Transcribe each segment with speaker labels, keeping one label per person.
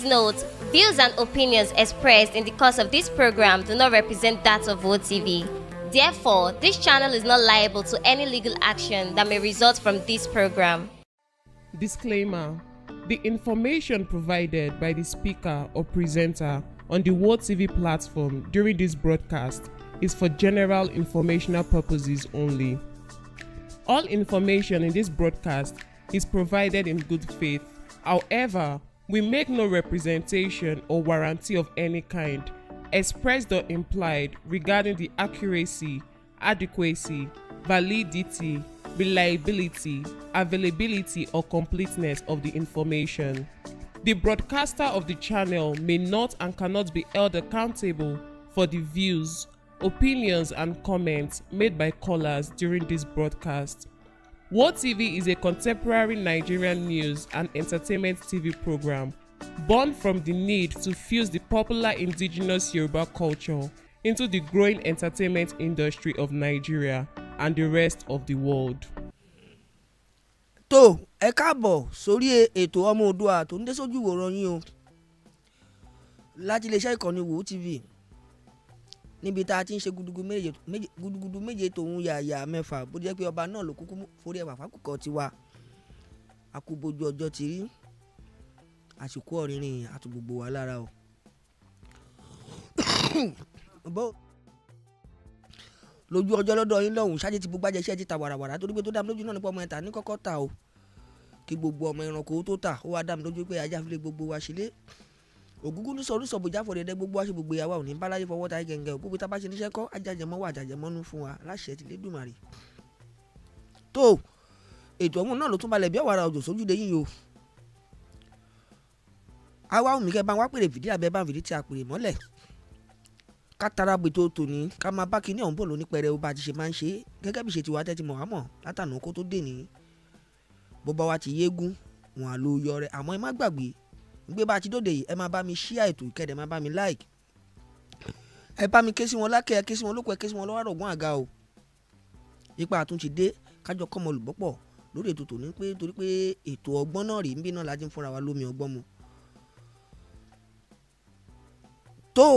Speaker 1: note, views and opinions expressed in the course of this program do not represent that of WOTV. Therefore, this channel is not liable to any legal action that may result from this program.
Speaker 2: Disclaimer: the information provided by the speaker or presenter on the WOTV platform during this broadcast is for general informational purposes only. All information in this broadcast is provided in good faith. However, we make no representation or warranty of any kind, expressed or implied, regarding the accuracy, adequacy, validity, reliability, availability, or completeness of the information. The broadcaster of the channel may not and cannot be held accountable for the views, opinions, and comments made by callers during this broadcast. WOTV is a contemporary Nigerian news and entertainment TV program born from the need to fuse the popular indigenous Yoruba culture into the growing entertainment industry of Nigeria and the rest of the world.
Speaker 3: tó ẹ káàbọ̀ sórí ètò ọmọ Oòduà tó ń dé sójú ìwòran yín o láti iléeṣẹ́ ìkànnì WOTV níbi tá a ti ń ṣe gudugudu méje tòun yàyà mẹ́fà bó jẹ́ pé ọba náà ló kúkú forí ẹ̀wà fákùkọ tiwa àkúbojú ọjọ́ ti rí àsìkò ọ̀rìnrìn àti gbogbo wa lára o. lójú ọjọ́ lọ́dọ̀ yín lọ́hùn ṣáájú ti gbogbo ajẹ́ṣẹ́ ti ta wàràwàrà torí pé tó dá mi lójú náà nípa ọmọ ẹ̀ta ní kọ́kọ́ ta o kí gbogbo ọmọ ẹranko tó tà ó wá dá mi lójú pé ajá fi lé gbogbo wa ṣílé ògúngún ní sọ̀rọ̀ sọ̀bùjá fọ̀rẹ̀dẹ́ gbogbo wa ṣe gbogbo ìyàwó òní báláyé fọwọ́ ta gẹ̀ǹgẹ̀ òpópó tá a bá ṣe níṣẹ́ kọ́ ajájẹmọ́ wà ajájẹmọ́nú fún wa láṣẹ ti Lédùmarè. tó ètò ọ̀hún náà ló tún balẹ̀ bí ọ̀wàrà òjò sójúde yín o àwa òmìnkẹ́ bá wá pèrè fìdí àbẹ́ bá ń fìdí tí a pèrè mọ́lẹ̀ ká tara gbètò tòní ká máa bá kinní ọ̀hún bò lóní pẹrẹ ó bá ti ṣe máa ń ṣe gẹ́gẹ́ bí ṣe ti wá tẹ́tí mọ̀ wá mọ̀ látànà kó tó dé ní bó bá wa ti yéégún wọn à lo yọ rẹ àmọ́ ẹ má gbàgbé gbé bá ti dóde yìí ẹ máa bá mi share ètò ìkẹ́dẹ̀ máa bá mi like ẹ bá mi ké sí wọn lákẹ́ ẹ ké sí wọn lóko ẹ ké sí wọn lọ́wọ́ àrògùn àga o ipa àtúntì dé kájọ kọ́mọ olùgbọ́pọ̀ lórí ètò tòní pé torí pé ètò ọgbọ́n náà rí ń bí náà láti ń fúnra wa lómi ọgbọ́n mu. tó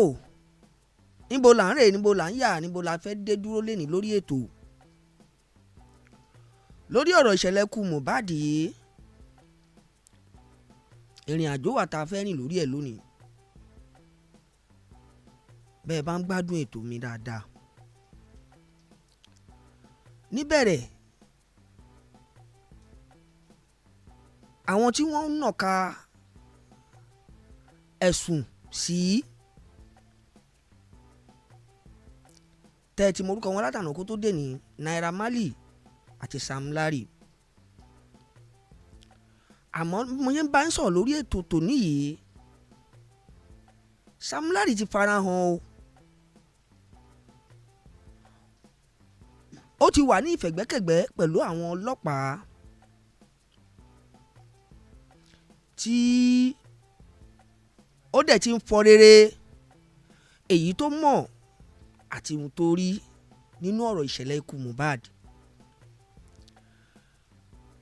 Speaker 3: níbo là ń rè níbo là ń yà níbo la fẹ́ dé dúró lẹ́ni lórí ètò lórí ọ̀rọ̀ ìṣẹ̀lẹ̀ ikú MohBad yìí ìrìn àjò wà tá a fẹ́ rìn lórí ẹ̀ lónìí bẹ́ẹ̀ bá ń gbádùn ètò mi dáadáa níbẹ̀rẹ̀ àwọn tí wọ́n ń nàka ẹ̀sùn sí tẹ́ẹ̀tì morúkọ wọn látànà kó tó dé ní Naira Marley àti Sammy Larry àmọ́ mo yẹn bá ń sọ̀rọ̀ lórí ètò tòní yìí Sammy Larry ti farahàn o ó ti wà ní ìfẹ̀gbẹ́kẹ̀gbẹ́ pẹ̀lú àwọn ọlọ́pàá tí ó dẹ̀ ti ń fọ rere èyí tó mọ̀ àti ohun tó rí nínú ọ̀rọ̀ ìṣẹ̀lẹ̀ ikú MohBad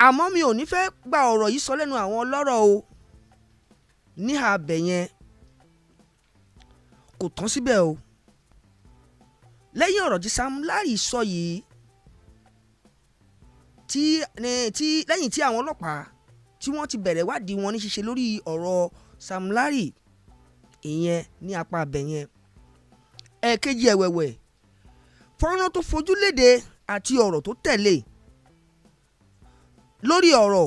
Speaker 3: àmọ́ mi ò ní fẹ́ gba ọ̀rọ̀ yìí sọ lẹ́nu àwọn ọlọ́rọ̀ o níhà abẹ̀ yẹn kò tán síbẹ̀ o lẹ́yìn ọ̀rọ̀ tí Sammy Larry sọ yìí lẹ́yìn tí àwọn ọlọ́pàá tí wọ́n ti bẹ̀rẹ̀ wádìí wọn ní ṣíṣe lórí ọ̀rọ̀ Sammy Larry ìyẹn ní apá abẹ̀ yẹn ẹ̀ẹ̀kejì ẹ̀wẹ̀wẹ̀ fọ́nrán tó fojú léde àti ọ̀rọ̀ tó tẹ̀lé lórí ọ̀rọ̀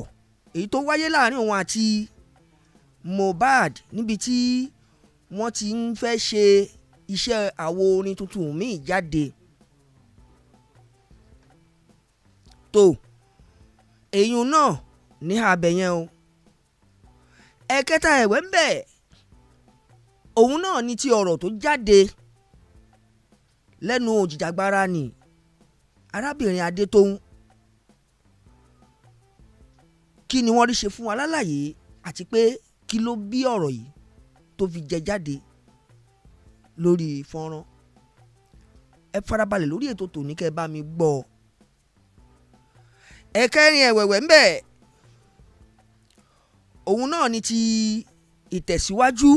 Speaker 3: èyí tó wáyé láàrin òun àti MohBad níbi tí wọ́n ti ń fẹ́ ṣe iṣẹ́ àwo orin tuntun míì jáde tó èyún náà ní abẹ yẹn o ẹ̀kẹta ẹ̀wẹ̀ ń bẹ̀ òun náà ní ti ọ̀rọ̀ tó jáde lẹ́nu òjìjàgbara ni arábìnrin Adetoun kí ni wọ́n rí ṣe fún wa lálàyé àti pé kí ló bí ọ̀rọ̀ yìí tó fi jẹ jáde lórí fọ́nrán ẹ farabalẹ̀ lórí ètò tòní kẹ́ ẹ bá mi gbọ́ ẹ̀kẹrin ẹ̀wẹ̀wẹ̀ ń bẹ̀ òun náà ni ti ìtẹ̀síwájú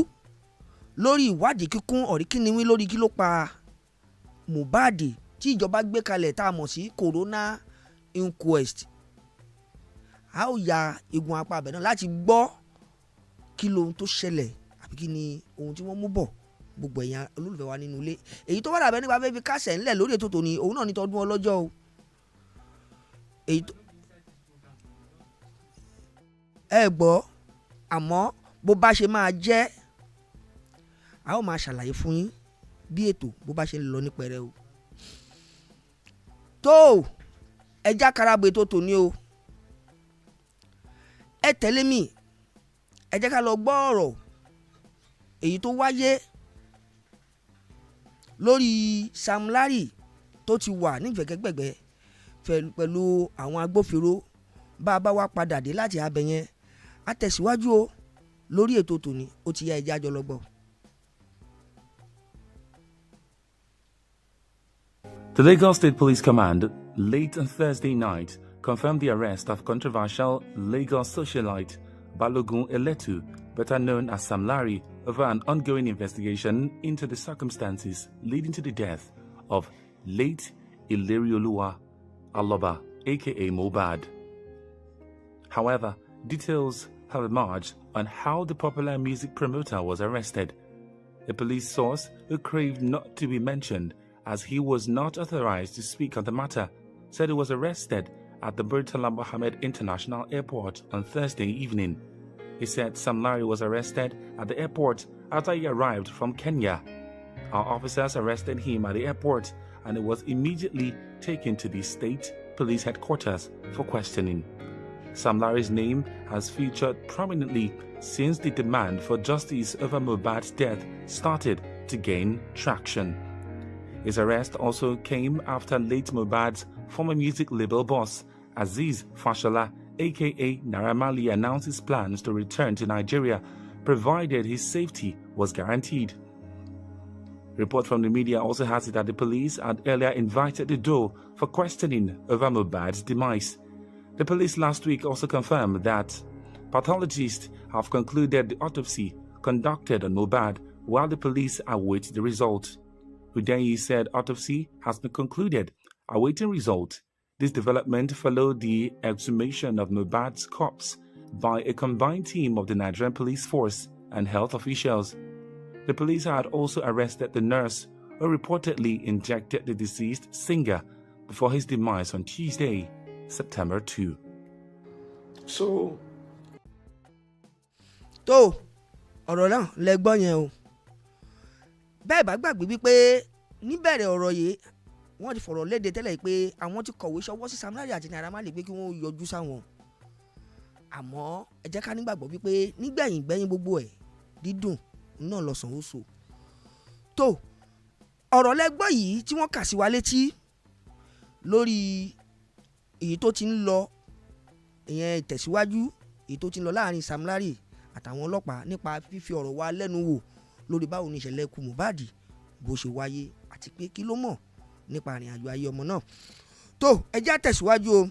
Speaker 3: lórí ìwádìí kíkún ọ̀ríkíniwí lórí kí ló pa Mohbad tí ìjọba gbé kalẹ̀ tá a mọ̀ sí corona inquest. A ó ya igun apá abẹ náà láti gbọ́ kí lohun tó ṣẹlẹ̀ àbí kí ni ohun tí wọ́n mú bọ̀ gbogbo ẹ̀yàn olólùfẹ́ wa nínú ilé. Èyí tó wà dàbẹ́ nípa fẹ́ fi kásẹ̀ ńlẹ̀ lórí ètò tòní òun náà ní tọdún ọlọ́jọ́ o. èyí tó ẹ gbọ́ àmọ́ bó bá ṣe máa jẹ́ a ó máa ṣàlàyé fún yín bí ètò bó bá ṣe ń lọ ní pẹrẹ o. tó ẹja karagbe tó tòní o ẹ tẹ̀lé mi ẹ jẹ́ ká lọ gbọ́ ọ̀rọ̀ èyí tó wáyé lórí Sam Larry tó ti wà nífẹ̀kẹ́gbẹ̀gbẹ́ pẹ̀lú àwọn agbófinró. Bá a bá wá padà dé láti abẹ yẹn a tẹ̀síwájú o lórí ètò tòní ó ti yá ẹja jọ lọ gbọ́.
Speaker 4: The Lagos State Police Command, late on Thursday night, confirmed the arrest of controversial Lagos socialite Balogun Eletu, better known as Sam Larry, over an ongoing investigation into the circumstances leading to the death of late Ilerioluwa Aloba, aka MohBad. However, details have emerged on how the popular music promoter was arrested. A police source who craved not to be mentioned as he was not authorized to speak on the matter said he was arrested at the Murtala Mohammed International Airport on Thursday evening. He said Sam Larry was arrested at the airport after he arrived from Kenya. Our officers arrested him at the airport and he was immediately taken to the state police headquarters for questioning. Sam Larry's name has featured prominently since the demand for justice over MohBad's death started to gain traction. His arrest also came after late MohBad's former music label boss, Azeez Fashola, aka Naira Marley, announced his plans to return to Nigeria, provided his safety was guaranteed. Report from the media also has it that the police had earlier invited the duo for questioning over MohBad's demise. The police last week also confirmed that pathologists have concluded the autopsy conducted on MohBad while the police await the result. Udeyi said autopsy has been concluded, awaiting result. This development followed the exhumation of MohBad's corpse by a combined team of the Nigerian police force and health officials. The police had also arrested the nurse who reportedly injected the deceased singer before his demise on Tuesday, September 2.
Speaker 3: tó ọ̀rọ̀ náà lẹ gbọ́ yẹn o. Bẹ́ẹ̀ bá gbàgbé wípé níbẹ̀rẹ̀ ọ̀rọ̀ yìí wọ́n ti fọ̀rọ̀ léde tẹ́lẹ̀ pé àwọn ti kọ̀wé ṣọwọ́ sí Sam Larry àti Naira Marley pé kí wọ́n yọjú sáwọn. Àmọ́ ẹ jẹ́ ká nígbàgbọ́ wípé nígbẹ̀yìn gbogbo ẹ̀ dídùn náà lọ́sàn ó so. tó ọ̀rọ̀ lẹ gbọ́ yìí tí wọ́n kà sí wa létí lórí èyí tó ti ń lọ ìyẹn ìtẹ̀síwájú èyí tó ti ń lọ láàrin Sam Larry àtàwọn ọlọ́pàá nípa fífi ọ̀rọ̀ wa lẹ́nu wò lórí báwo ni ìṣẹ̀lẹ̀ ikú Mohbad bó ṣe wáyé àti pé kí ló mọ̀ nípa ìrìn àjò ayé ọmọ náà. tó ẹ já tẹ̀síwájú o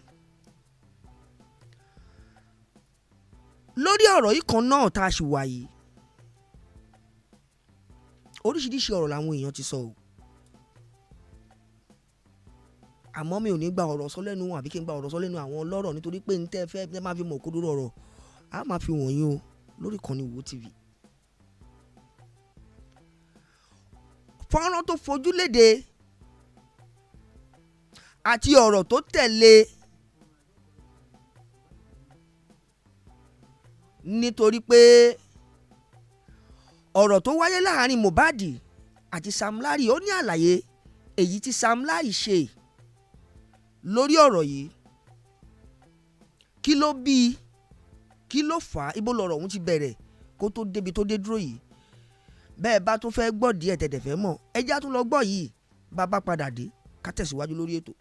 Speaker 3: lórí ọ̀rọ̀ yìí kan náà tá a ṣì wà yìí. Oríṣiríṣi ọ̀rọ̀ làwọn èèyàn ti sọ o, àmọ́ mi ò ní gba ọ̀rọ̀ sọ lẹ́nu àbí kí n gba ọ̀rọ̀ sọ lẹ́nu àwọn ọlọ́rọ̀ nítorí pé ní tẹ́ fẹ́ máa fi mọ̀ òkodoro ọ̀rọ̀ á máa fi wọ̀nyí o lórí ìkànnì Wo TV. fọ́nrán tó fojú léde àti ọ̀rọ̀ tó tẹ̀lé nítorí pé ọ̀rọ̀ tó wáyé láàrin Mohbad àti Sam Larry ó ní àlàyé èyí tí Sam Larry ṣe lórí ọ̀rọ̀ yìí. Kí ló bí i, kí ló fà á, ibo lọ̀rọ̀ ọ̀hún ti bẹ̀rẹ̀ kó tó débi tó dé dúró yìí. Bẹ́ẹ̀ bá tún fẹ́ gbọ́ díẹ̀ tẹ̀tẹ̀ fẹ́ mọ̀ ẹjá tún lọ gbọ́ yìí bá bá padà dé ká tẹ̀síwájú lórí ètò.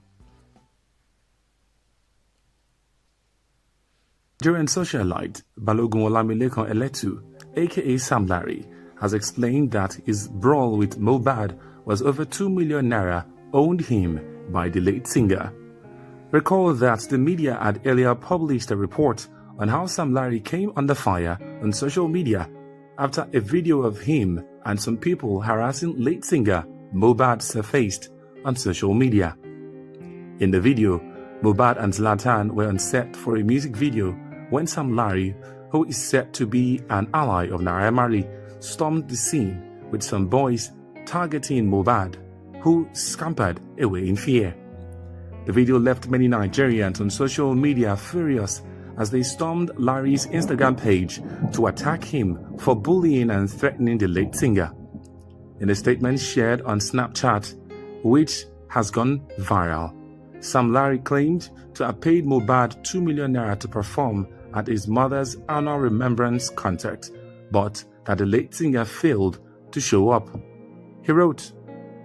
Speaker 4: Nigerian socialite Balogun Olamilekan Eletu, aka Sam Larry, has explained that his brawl with MohBad was over 2 million naira owed him by the late singer. Recall that the media had earlier published a report on how Sam Larry came under fire on social media after a video of him and some people harassing late singer MohBad surfaced on social media. In the video, MohBad and Zlatan were on set for a music video when Sammy Larry, who is said to be an ally of Naira Marley, stormed the scene with some boys targeting MohBad, who scampered away in fear. The video left many Nigerians on social media furious as they stormed Larry's Instagram page to attack him for bullying and threatening the late singer. In a statement shared on Snapchat, which has gone viral, Sammy Larry claimed to have paid MohBad 2 million naira to perform at his mother's annual remembrance concert, but that the late singer failed to show up. He wrote,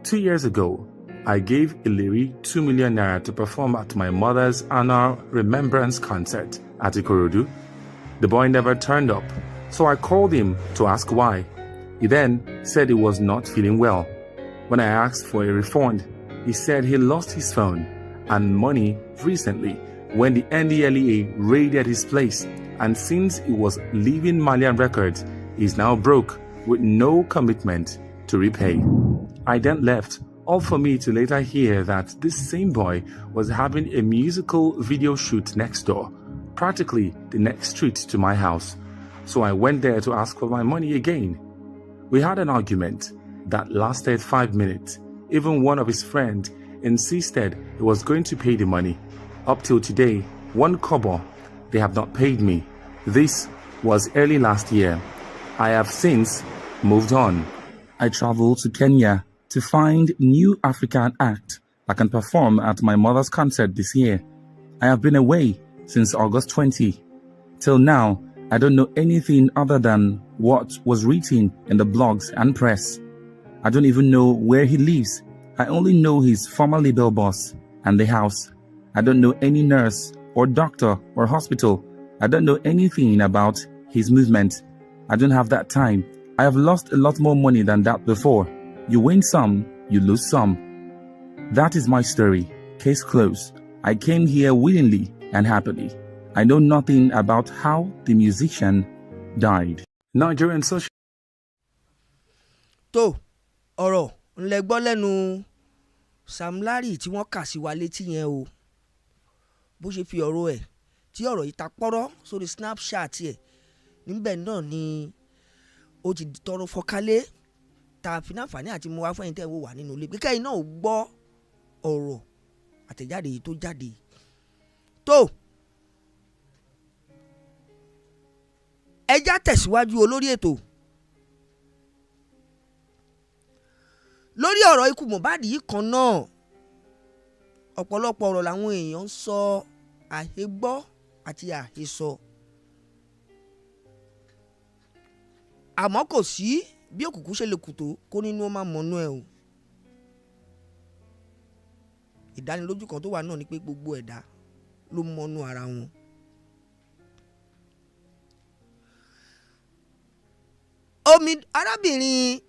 Speaker 4: "2 years ago, I gave Iliri 2 million naira to perform at my mother's annual remembrance concert at Ikorodu. The boy never turned up, so I called him to ask why. He then said he was not feeling well. When I asked for a refund, he said he lost his phone and money recently when the NDLEA raided his place, and since he was leaving Malian Records, he's now broke with no commitment to repay. I then left, all for me to later hear that this same boy was having a musical video shoot next door, practically the next street to my house. So I went there to ask for my money again. We had an argument that lasted 5 minutes. Even one of his friends insisted he was going to pay the money. Up till today, 1 kobo, they have not paid me. This was early last year. I have since moved on. I traveled to Kenya to find new African act that can perform at my mother's concert this year. I have been away since August 20. Till now, I don't know anything other than what was written in the blogs and press. I don't even know where he lives. I only know his former label boss and the house. I don't know any nurse or doctor or hospital. I don't know anything about his movement. I don't have that time. I have lost a lot more money than that before. You win some, you lose some. That is my story. Case closed. I came here willingly and happily. I know nothing about how the musician died." Nigerian social.
Speaker 3: tó ọ̀rọ̀ ńlẹ̀ gbọ́ lẹ́nu Sammy Larry tí wọ́n kà sí wa létí yẹn o, bó ṣe fi ọ̀rọ̀ ẹ̀ tí ọ̀rọ̀ yìí ta pọ́rọ́ sórí Snapchat ẹ̀ níbẹ̀ náà ni ó ti tọrọ fọkálé ta fi náfààní àti mo wá fún ẹ̀yin tẹ́ wò wà nínú ilé pé kẹ́yìn náà gbọ́ ọ̀rọ̀ àtẹ̀jáde yìí tó jáde tó. ẹjá tẹ̀síwájú olórí ètò lórí ọ̀rọ̀ ikú MohBad yìí kan náà. Ọ̀pọ̀lọpọ̀ ọ̀rọ̀ làwọn èèyàn ń sọ àhesọ àti àhesọ, àmọ́ kò sí bí òkùnkùn ṣe lè kù tó kó nínú ó máa mọ̀nú ẹ̀ o. Ìdánilójú kan tó wà náà ni pé gbogbo ẹ̀dá ló mọ̀nú ara wọn. Arábìnrin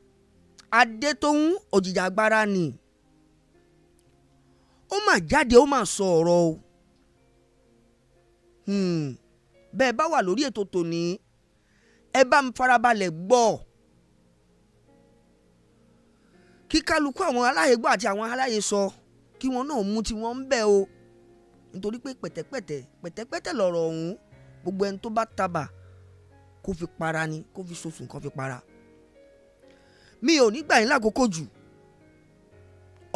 Speaker 3: Adetoun òjìjàgbara ni ó mà jáde ó mà sọ ọ̀rọ̀ o. Bẹ́ẹ̀ bá wà lórí ètò tòní ẹ bá mi farabalẹ̀ gbọ́ kí kálukú àwọn aláyégbọ́ àti àwọn aláyésọ kí wọ́n náà mú tí wọ́n ń bẹ̀ o, nítorí pé pẹ̀tẹ̀pẹ̀tẹ̀ lọ̀rọ̀ ọ̀hún. Gbogbo ẹni tó bá tabà kó fi para ni, kó fi sòsùn kan fi para. Mi ò ní gbà yín lákòókò jù,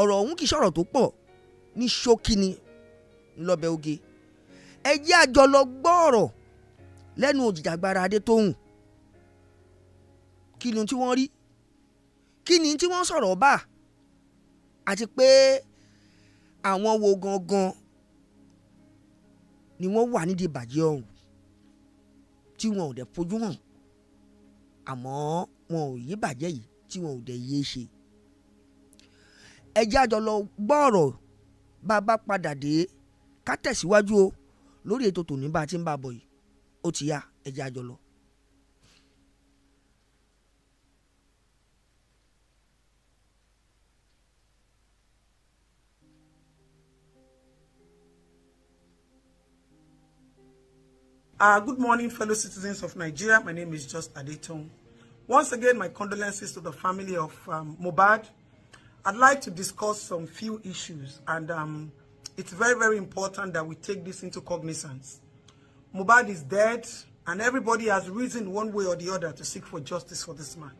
Speaker 3: ọ̀rọ̀ ọ̀hún kì í ṣọ̀rọ̀ tó pọ̀, ní ṣókí ni lọ́bẹ̀ oge. Ẹ jẹ́ a jọ lọ gbọ́ ọ̀rọ̀ lẹ́nu òjìjàgbara Adetoun. Kí ni tí wọ́n rí, kí ni tí wọ́n sọ̀rọ̀ bá, àti pé àwọn wo gangan ni wọ́n wà nídìí ìbàjẹ́ ọ̀hún tí wọn ò dẹ̀ fojú hàn, àmọ́ wọn ò yé bàjẹ́ yìí tí wọn ò dẹ̀ yé ṣe. Ẹ jẹ́ a jọ lọ gbọ́ ọ̀rọ̀ bá a bá padà dé ká tẹ̀síwájú o lórí ètò tòní bá a ti ń bá a bọ̀ yìí. Ó ti yá, ẹ jẹ́ a jọ lọ.
Speaker 5: Good morning, fellow citizens of Nigeria. My name is just Adetoun. Once again, my condolences to the family of MohBad. I'd like to discuss some few issues, and it's very, very important that we take this into cognizance. MohBad is dead, and everybody has reason one way or the other to seek for justice for this man.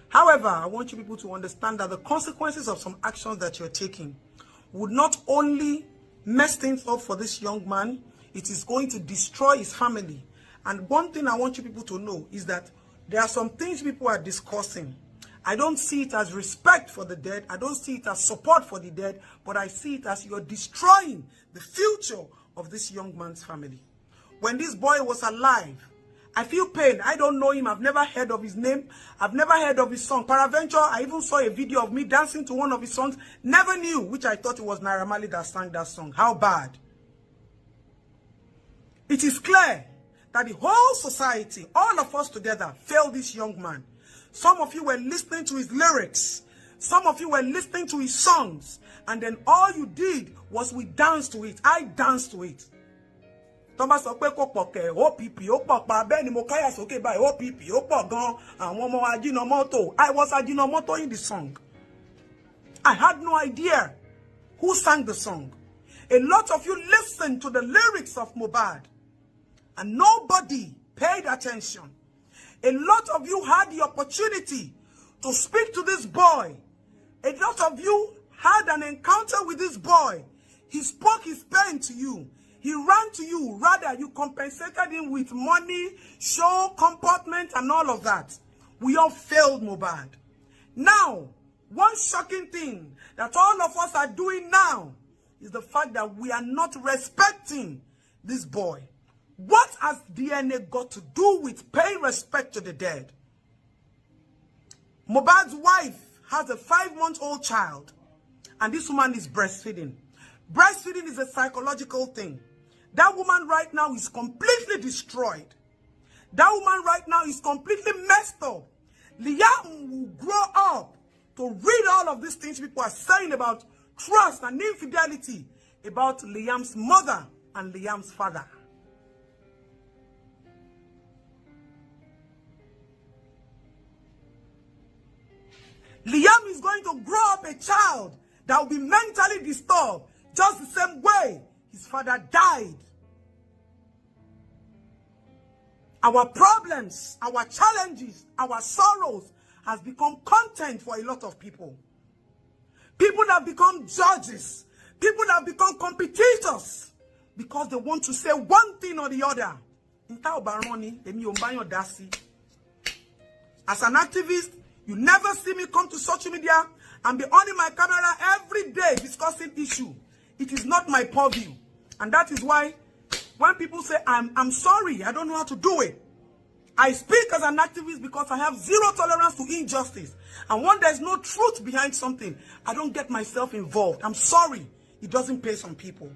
Speaker 5: However, I want you people to understand that the consequences of some actions that you're taking would not only mess things up for this young man, it is going to destroy his family. And one thing I want you people to know is that there are some things people are discussing. I don't see it as respect for the dead. I don't see it as support for the dead, but I see it as you're destroying the future of this young man's family. When this boy was alive, I feel pain. I don't know him. I've never heard of his name. I've never heard of his song. Peradventure, I even saw a video of me dancing to one of his songs. Never knew, which I thought it was Naira Marley that sang that song. How bad. It is clear that the whole society, all of us together, failed this young man. Some of you were listening to his lyrics. Some of you were listening to his songs. And then all you did was we danced to it. I danced to it. Thomas Opeko Poke, OPP, Opapa, Benny Mokaya Soke by OPP, Opogon, and Momo Ajinomoto. I was Ajinomoto in the song. I had no idea who sang the song. A lot of you listened to the lyrics of MohBad, and nobody paid attention. A lot of you had the opportunity to speak to this boy. A lot of you had an encounter with this boy. He spoke his pain to you. He ran to you. Rather, you compensated him with money, show, comportment, and all of that. We all failed MohBad. Now, one shocking thing that all of us are doing now is the fact that we are not respecting this boy. What has DNA got to do with paying respect to the dead? MohBad's wife has a 5-month-old child, and this woman is breastfeeding. Breastfeeding is a psychological thing. That woman right now is completely destroyed. That woman right now is completely messed up. Liam will grow up to read all of these things people are saying about trust and infidelity about Liam's mother and Liam's father. Liam is going to grow up a child that will be mentally disturbed just the same way his father died. Our problems, our challenges, our sorrows has become content for a lot of people. People that become judges, people that become competitors because they want to say one thing or the other. As an activist, you never see me come to social media and be on my camera every day discussing issue. It is not my purview. And that is why when people say, I'm sorry, I don't know how to do it. I speak as an activist because I have zero tolerance to injustice. And when there's no truth behind something, I don't get myself involved. I'm sorry. It doesn't pay some people.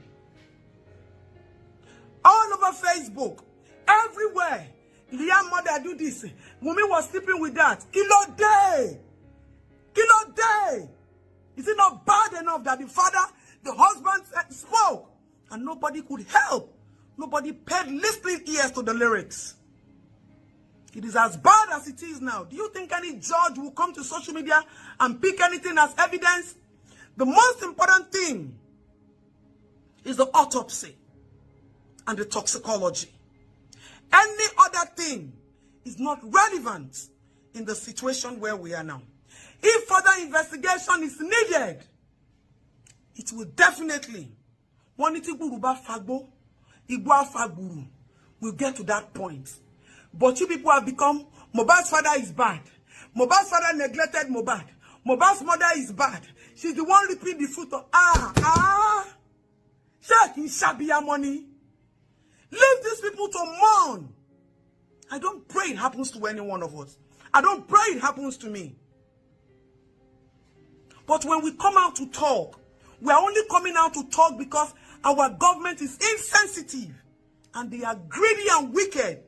Speaker 5: All over Facebook, everywhere. Liam mother do this. Wumi was sleeping with that. Kilo day. Kilo day. Is it not bad enough that the father, the husband spoke and nobody could help? Nobody paid listening ears to the lyrics. It is as bad as it is now. Do you think any judge will come to social media and pick anything as evidence? The most important thing is the autopsy and the toxicology. Any other thing is not relevant in the situation where we are now. If further investigation is needed, it will definitely, we'll get to that point. But you people have become, MohBad's father is bad. MohBad's father neglected MohBad. MohBad's mother is bad. She's the one reaping the fruit of, shaking shabia money. Leave these people to mourn. I don't pray it happens to any one of us. I don't pray it happens to me. But when we come out to talk, we are only coming out to talk because our government is insensitive and they are greedy and wicked.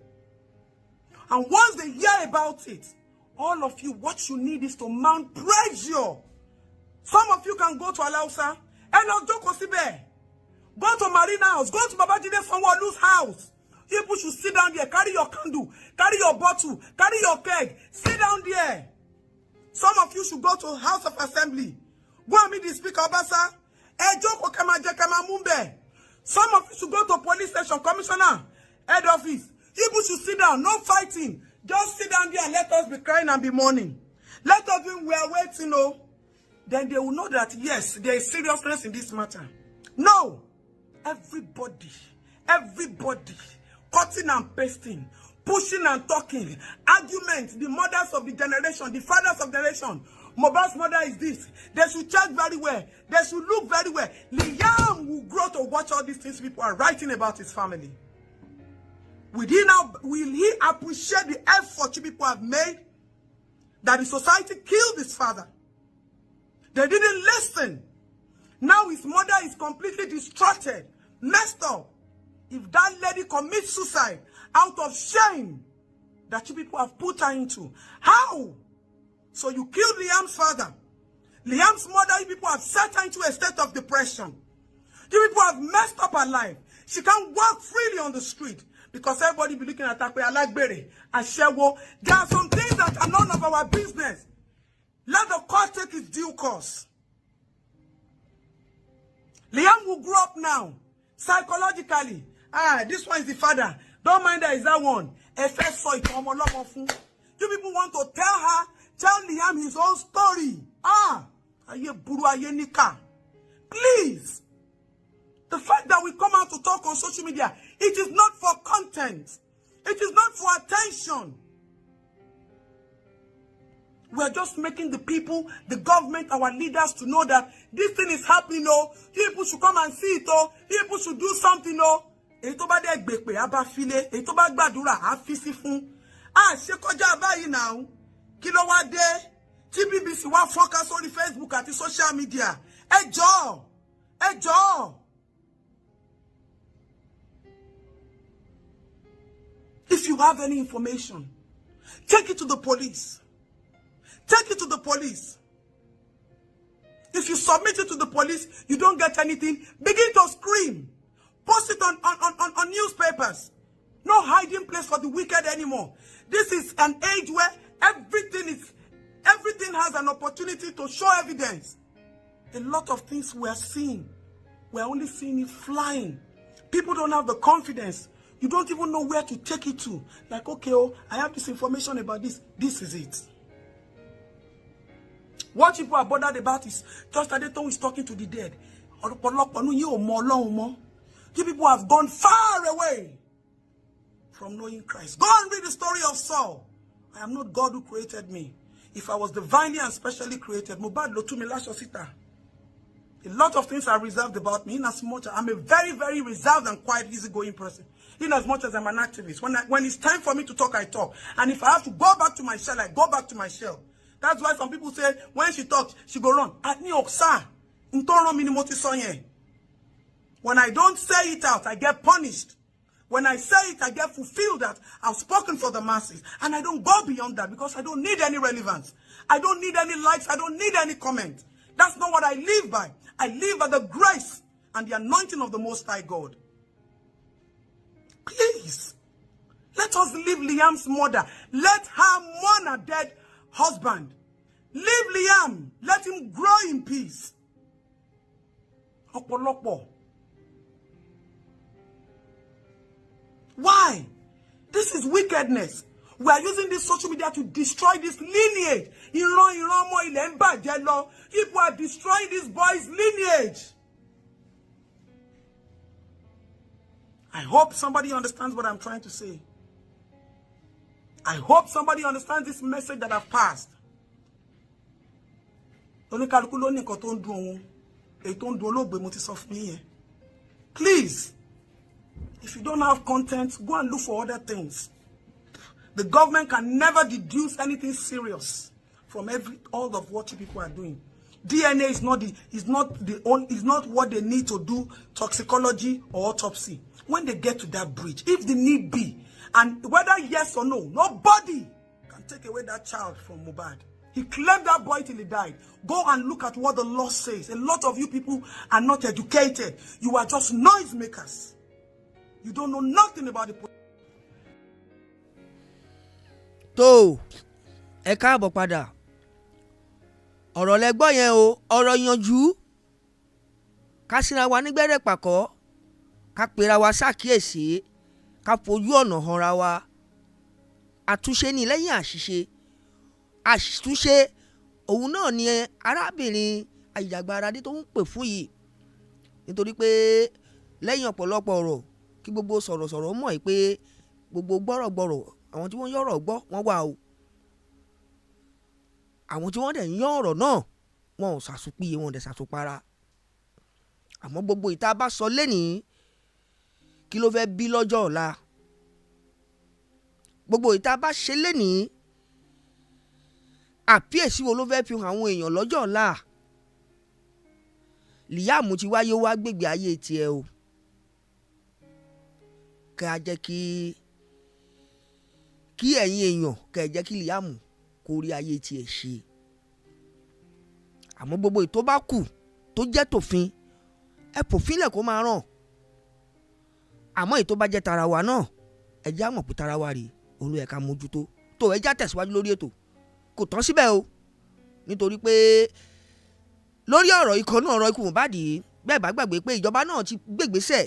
Speaker 5: And once they hear about it, all of you, what you need is to mount pressure. Some of you can go to Alausa, go to Marina House, go to Babajide Sanwo-Olu's house. You people should sit down there. Carry your candle. Carry your bottle. Carry your keg. Sit down there. Some of you should go to House of Assembly. Go and meet the Speaker, Obasa. Some of you should go to police station, commissioner, head office. People should sit down, no fighting. Just sit down there and let us be crying and be mourning. Let us be, we are waiting, oh. Then they will know that, yes, there is seriousness in this matter. No. Everybody, cutting and pasting, pushing and talking, arguments, the mothers of the generation, the fathers of the generation. MohBad's mother is this. They should check very well. They should look very well. Liam will grow to watch all these things people are writing about his family. Will he appreciate the effort you people have made that the society killed his father? They didn't listen. Now his mother is completely distracted, messed up. If that lady commits suicide out of shame that you people have put her into, how? So you killed Liam's father. Liam's mother, you people have set her into a state of depression. You people have messed up her life. She can't walk freely on the street because everybody be looking at her. I like Berry, Ashewo. There are some things that are none of our business. Let the court take its due course. Liam will grow up now, psychologically. This one is the father. Don't mind that is that one. You people want to tell Liam his own story. Please. The fact that we come out to talk on social media, it is not for content. It is not for attention. We are just making the people, the government, our leaders to know that this thing is happening. Oh, people should come and see it. Oh, people should do something. Oh, now. Kilo wa de TBBC wa focus on the Facebook and the social media. Ejo. If you have any information, take it to the police. Take it to the police. If you submit it to the police, you don't get anything, begin to scream. Post it on newspapers. No hiding place for the wicked anymore. This is an age where everything has an opportunity to show evidence. A lot of things we are seeing, we're only seeing it flying. People don't have the confidence. You don't even know where to take it to. Like, okay, I have this information about this. This is it. What people are bothered about is just Adetoun is talking to the dead. You people have gone far away from knowing Christ. Go and read the story of Saul. I am not God who created me. If I was divinely and specially created, MohBad lotumi lashosita. A lot of things are reserved about me. In as much as I'm a very, very reserved and quiet, easygoing person. In as much as I'm an activist. When it's time for me to talk, I talk. And if I have to go back to my shell, I go back to my shell. That's why some people say when she talks, she go run. When I don't say it out, I get punished. When I say it, I get fulfilled that I've spoken for the masses. And I don't go beyond that because I don't need any relevance. I don't need any likes. I don't need any comment. That's not what I live by. I live by the grace and the anointing of the Most High God. Please, let us leave Liam's mother. Let her mourn her dead husband. Leave Liam. Let him grow in peace. Why? This is wickedness. We are using this social media to destroy this lineage. People are destroying this boy's lineage. I hope somebody understands what I'm trying to say. I hope somebody understands this message that I've passed. Please, if you don't have content, go and look for other things. The government can never deduce anything serious from all of what you people are doing. DNA is not what they need to do toxicology or autopsy. When they get to that bridge, if the need be, and whether yes or no, nobody can take away that child from MohBad. He claimed that boy till he died. Go and look at what the law says. A lot of you people are not educated. You are just noisemakers. You don't know nothing about the police.
Speaker 3: tó ẹ káàbọ̀ padà ọ̀rọ̀ lẹ́gbọ́ yẹn o ọ̀rọ̀ yanjú ká síra wa nígbẹ́rẹ́ pàkọ́ ká pera wa ṣàkíyèsí ká fojú ọ̀nà hanra wa àtúnṣe ní lẹ́yìn àtúnṣe òun náà ni arábìnrin ajìjàgbara Adetoun pè fún yìí nítorí pé lẹ́yìn ọ̀pọ̀lọpọ̀ ọ̀rọ̀ kí gbogbo sọ̀rọ̀sọ̀rọ̀ mọ̀ pé gbogbo gbọ́rọ̀gbọ́rọ̀ àwọn tí wọ́n yọ̀rọ̀ gbọ́ wọ́n wà o àwọn tí wọ́n dẹ̀ ń yán ọ̀rọ̀ náà wọn ò ṣàṣùpìyè wọn ò dẹ̀ ṣàṣùpara àmọ́ gbogbo ìta bá sọ lẹ́nìí kí ló fẹ́ bí lọ́jọ́ ọ̀la gbogbo ìta bá ṣe lẹ́nìí àpíyèsí wo ló fẹ́ fi hàn àwọn èèyàn lọ́jọ́ ọ̀la Liam ti wáyé wá gbègbè ayé tiẹ̀ o kẹ́ a jẹ́ kí ẹ̀yin èèyàn kẹ́ ẹ jẹ́ kí Liam kó rí ayé tiẹ̀ ṣe àmọ́ gbogbo ètò bá kù tó jẹ́ tòfin ẹ fòfin kó máa ràn àmọ́ ètò bá jẹ́ tara wa náà ẹ jẹ́ àmọ̀ pé tara wa rèé òun ló yẹ ká mójútó tó ẹ já tẹ̀síwájú lórí ètò kò tán síbẹ̀ o nítorí pé lórí ọ̀rọ̀ ikọ̀ náà ọ̀rọ̀ ikú MohBad bẹ́ẹ̀ bá gbàgbé pé ìjọba náà ti gbégbésẹ̀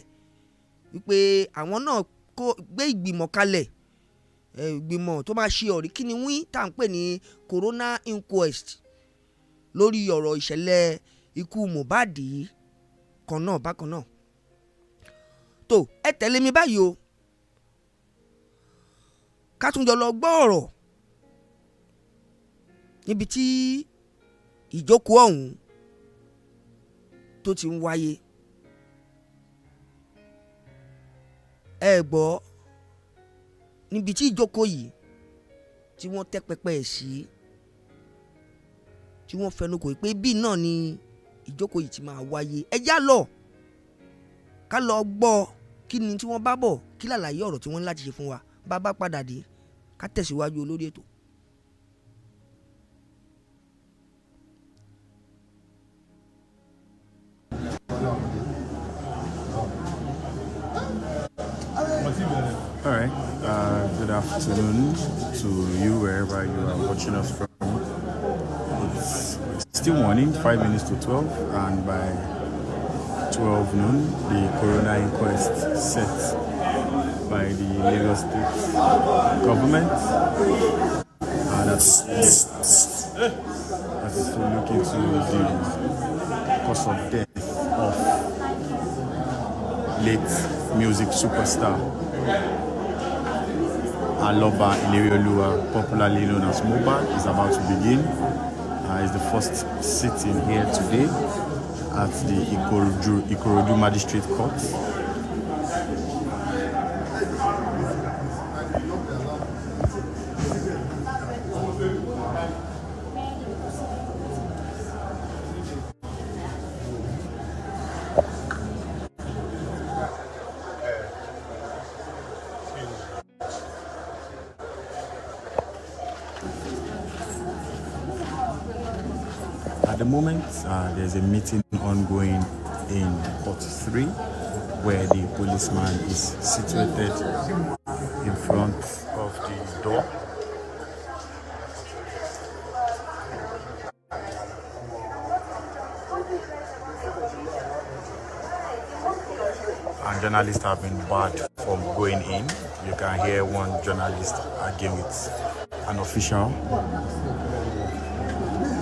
Speaker 3: wípé àwọn náà gbé ìgbìmọ̀ kalẹ̀ ìgbìmọ̀ tó máa ṣe ọ̀rí kíni wí tá à ń pè ní coroner inquest lórí ọ̀rọ̀ ìṣẹ̀lẹ̀ ikú MohBad kan náà bákan náà tó ẹ tẹ̀lé mi báyìí o ká tún jọ lọ gbọ́ ọ̀rọ̀ níbi tí ìjókòó ọ̀hún tó ti ń wáyé ẹ gbọ́ níbi tí ìjókòó yìí tí wọ́n tẹ́ pẹpẹ ẹ̀ sí tí wọ́n fẹnukò pé bí náà ni ìjókòó yìí ti máa wáyé ẹ já lọ ká lọ gbọ́ kí ni tí wọ́n bá bọ̀ kí làlàyé ọ̀rọ̀ tí wọ́n ní láti ṣe fún wa bá bá padà dé ká tẹ̀síwájú olórí ètò.
Speaker 6: All right. Good afternoon to you wherever you are watching us from. It's still morning, 5 minutes to 12, and by 12 noon, the coroner inquest set by the Lagos State government that's to look into the cause of death of late music superstar Aloba Ilerioluwa, popularly known as MohBad, is about to begin. It's the first sitting here today at the Ikorodu Magistrate Court. At the moment, there's a meeting ongoing in Court 3 where the policeman is situated in front of the door. And journalists have been barred from going in. You can hear one journalist arguing with an official.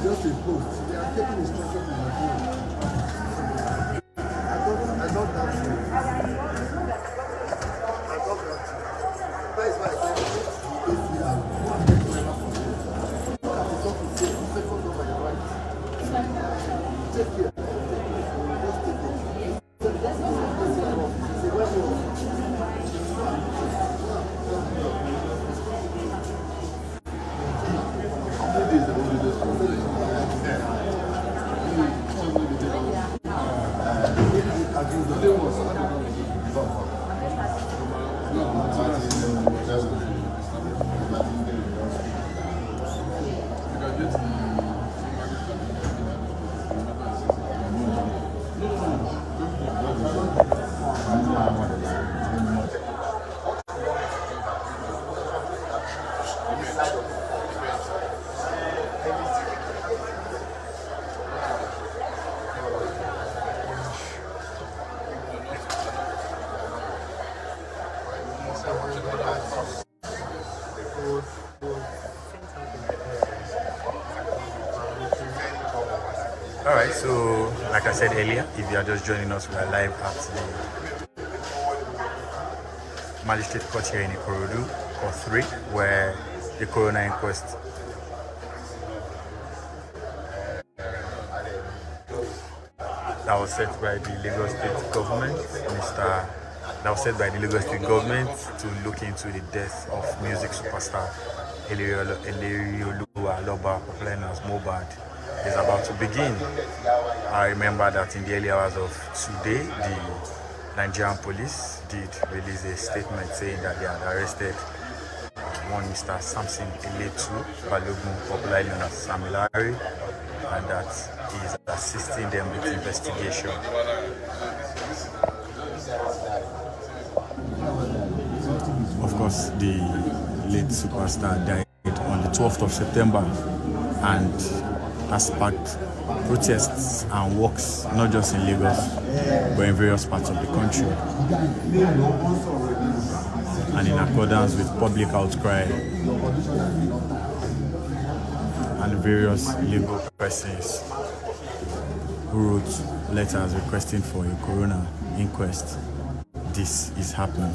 Speaker 7: Just a post. They are taking instruction from my phone. I thought that that is why I said take care.
Speaker 6: Alright, so like I said earlier, if you are just joining us, we are live at the Magistrate Court here in Ikorodu, Court 3, where the coroner inquest that was set by the Lagos State government, that was set by the Lagos State government to look into the death of music superstar Elerioluwa Aloba, popular known as MohBad, is about to begin. I remember that in the early hours of today, the Nigerian police did release a statement saying that they had arrested one Mr. Samson Balogun, popularly known as Sammy Larry, and that he is assisting them with investigation. Of course, the late superstar died on the 12th of September, and that sparked protests and walks, not just in Lagos, but in various parts of the country. And in accordance with public outcry and various legal persons who wrote letters requesting for a coroner inquest, this is happening.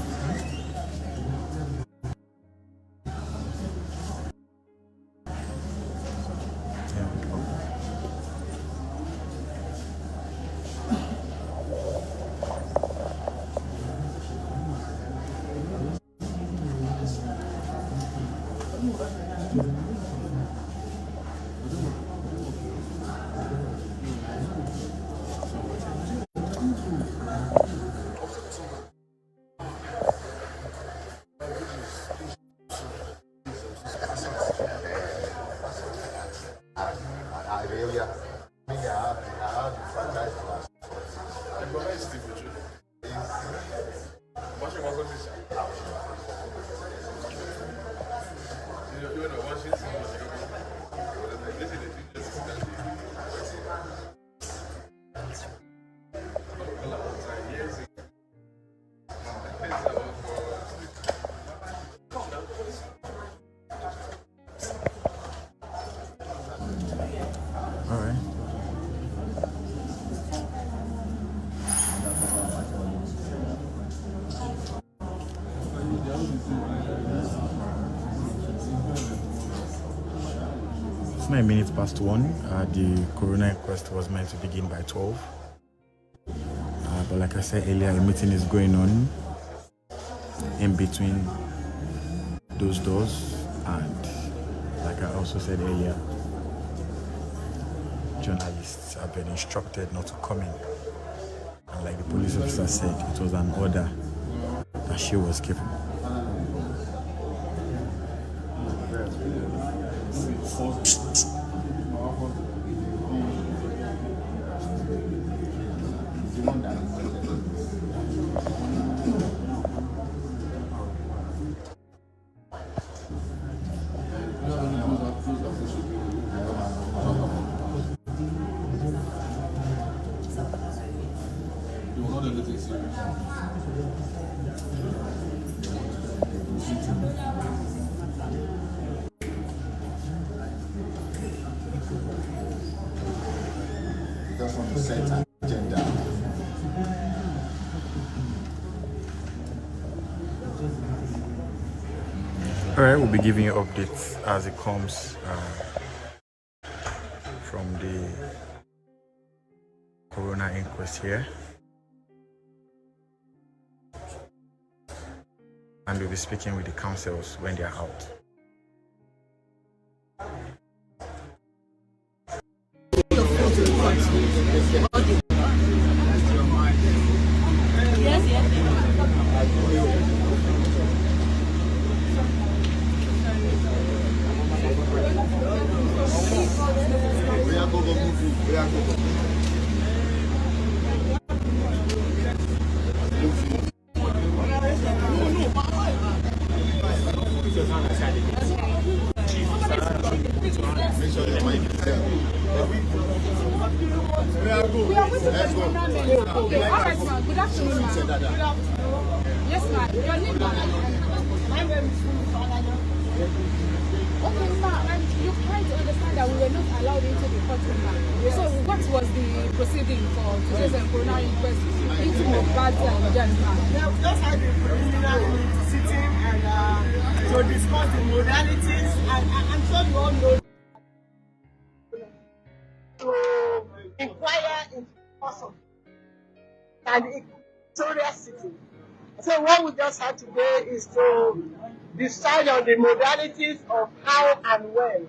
Speaker 6: It's 9 minutes past 1. The coroner inquest was meant to begin by 12. But like I said earlier, a meeting is going on in between those doors, and like I also said earlier, journalists have been instructed not to come in. And like the police officer said, it was an order that she was given. Alright, we'll be giving you updates as it comes from the coroner inquest here. And we'll be speaking with the councils when they are out.
Speaker 8: Good afternoon, ma'am. Yes, ma'am. Your name, ma'am. My name is Falana.
Speaker 9: Okay, ma'am, and you trying to understand that we were not allowed into the courtroom. Yes. So what was the proceeding for today's corona inquest into MohBad and Jazma?
Speaker 8: Yeah, we just had a preliminary sitting and to discuss the modalities, and I'm sure you all know to inquire into the cause of and Victoria City. So what we just had today is to decide on the modalities of how and when,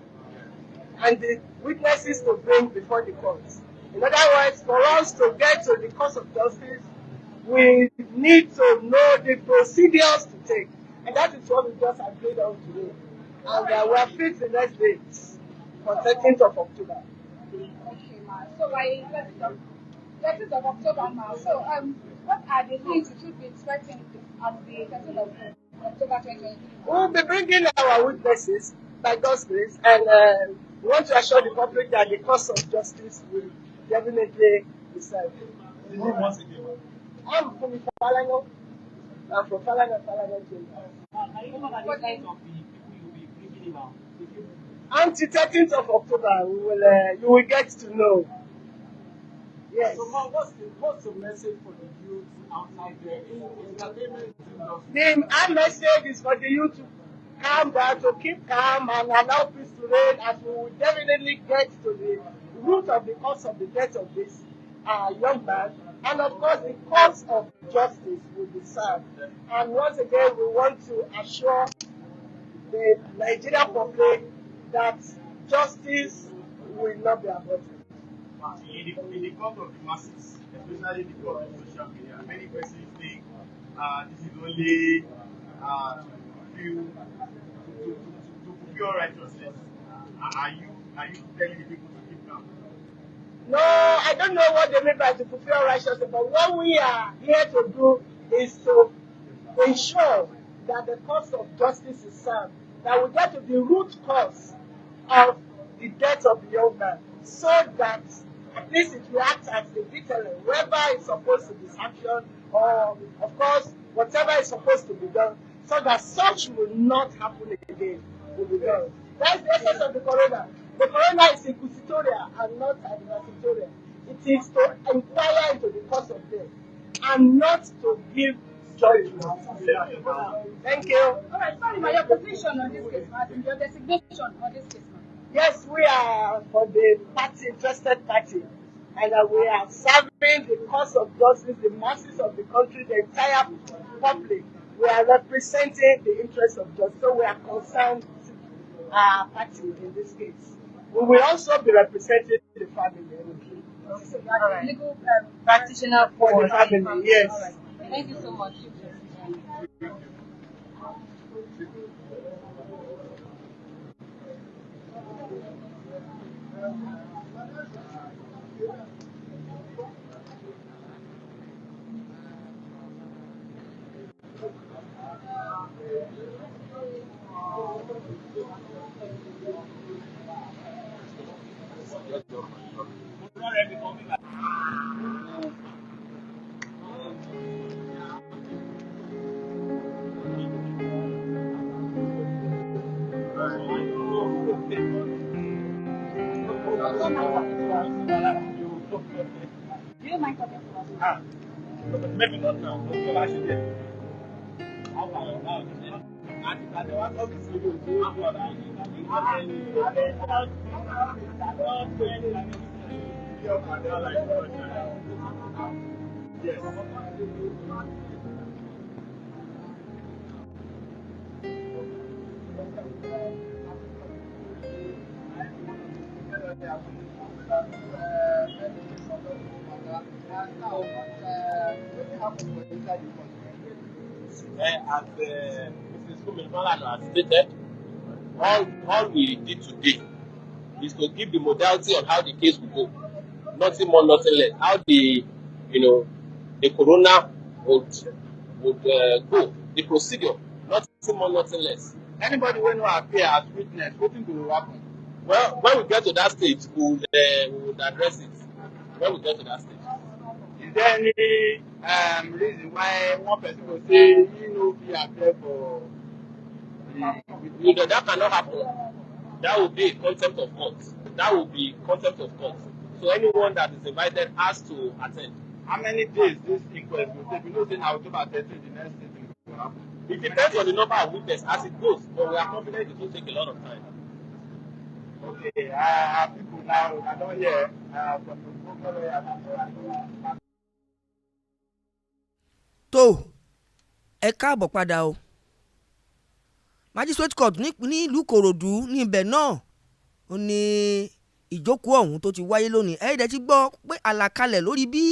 Speaker 8: and the witnesses to bring before the courts. In other words, for us to get to the cause of justice, we need to know the procedures to take. And that is what we just agreed on today. And we have fixed the next date for 13th of October.
Speaker 9: Okay, ma'am. So by 13th of October now. So what are the things you should be expecting on the 13th of October 2023?
Speaker 8: We'll be bringing our witnesses by God's grace, and we want to assure the public that the cause of justice will definitely be served. I'm from Falana. I'm from Falana Chamber. Until 13th of October, you will get to know. Yes. So, what's the message for the youth outside there? Our message is for the youth to calm down, to keep calm, and allow peace to reign, as we will definitely get to the root of the cause of the death of this young man. And of course, the cause of justice will be served. And once again, we want to assure the Nigerian public that justice will not be aborted.
Speaker 10: In the court of the masses, especially the court of social media, many persons think this is only to fulfill righteousness. Are you telling the people to keep calm?
Speaker 8: No, I don't know what they mean by to fulfill righteousness, but what we are here to do is to ensure that the cause of justice is served, that we get to the root cause of the death of the young man, so that at least it will act as a deterrent, wherever it's supposed to be sanctioned, or of course, whatever is supposed to be done, so that such will not happen again, will be done. That's the essence of the corona. The corona is inquisitorial and not adversarial. It is to inquire into the cause of death and not to give judgment. Thank you.
Speaker 9: All right, sorry, my your position on this case, ma'am, your designation on this case, ma'am.
Speaker 8: Yes, we are for the party, interested party, and we are serving the cause of justice, the masses of the country, the entire public. We are representing the interests of justice, so we are concerned party in this case. We will also be representing the family.
Speaker 9: So you are the legal practitioner
Speaker 8: for the family, yes.
Speaker 9: All right. Thank you so much. Do you mind talking to us?
Speaker 10: Maybe not now. Yes. As Mrs. Kumelmala has stated, all we did today is to give the modality on how the case will go. Nothing more, nothing less. How the corona would go, the procedure, nothing more, nothing less. Anybody will not appear as witness, waiting to happen. Well, when we get to that stage, we would address it. When we get to that stage. Is there any reason why one person will say he no be appear for That cannot happen. That will be a contempt of court. That will be contempt of court. So anyone that is invited has to attend.
Speaker 11: How many days this inquest will take? You know, in October 13, the next thing will happen.
Speaker 10: It depends on the number of witnesses as it goes, but we are confident it will take a lot of time.
Speaker 11: Okay, people now, I don't hear from the
Speaker 3: tó ẹ káàbọ̀ padà o magistrate court ní ìlú Ìkòròdú ní ibẹ̀ náà ó ní ìjókòó ọ̀hún tó ti wáyé lónìí ẹ̀ẹ́dẹ̀ ti gbọ́ pé àlàkalẹ̀ lórí bí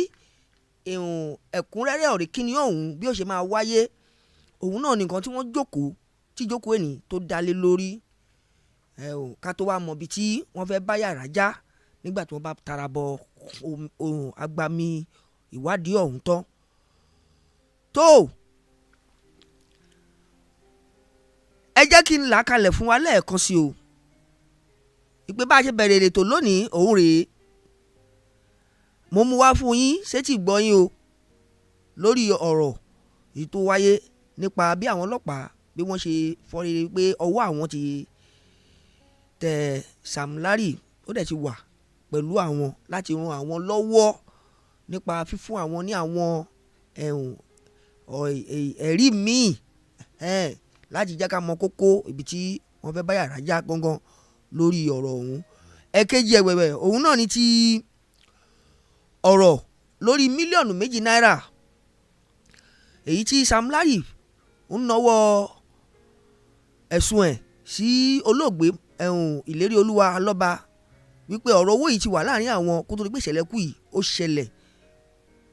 Speaker 3: ẹ̀kúnrẹ́rẹ́ ọ̀rẹ́ kíni ọ̀hún bí ó ṣe máa wáyé òun náà nìkan tí wọ́n jókòó tí jókòó ẹni tó dalé lórí ká tó wá mọ̀ bí tí wọ́n fẹ́ bá yàrá já nígbà tí wọ́n bá tara bọ agbami ìwádìí ọ̀hún tán. tó ẹ jẹ́ kí n là kalẹ̀ fún wa lẹ́ẹ̀kan sí o ìpè bá a ṣe bẹ̀rẹ̀ ètò lónìí òun rèé mo mú wá fún yín sétí gbọ́ yín o lórí ọ̀rọ̀ èyí tó wáyé nípa bí àwọn ọlọ́pàá bí wọ́n ṣe fọ́nrẹ́rẹ́ pé ọwọ́ àwọn ti tẹ Sam Larry ó dẹ̀ ti wà pẹ̀lú àwọn láti ran àwọn lọ́wọ́ nípa fífún àwọn ní àwọn ẹ̀rí míì láti jẹ́ ká mọ kókó ibi tí wọ́n fẹ́ bá yàrá já gangan lórí ọ̀rọ̀ ọ̀hún. ẹ̀kejì ẹ̀wẹ̀wẹ̀ òun náà ni ti ọ̀rọ̀ lórí mílíọ̀nù 2 náírà èyí tí Sam Larry ń nawọ́ ẹ̀sùn ẹ̀ sí olóògbé ìlérí olúwa alọ́ba wípé ọ̀rọ̀ owó yìí ti wà láàrin àwọn kó tó di pé ìṣẹ̀lẹ̀ kù yìí ó ṣẹlẹ̀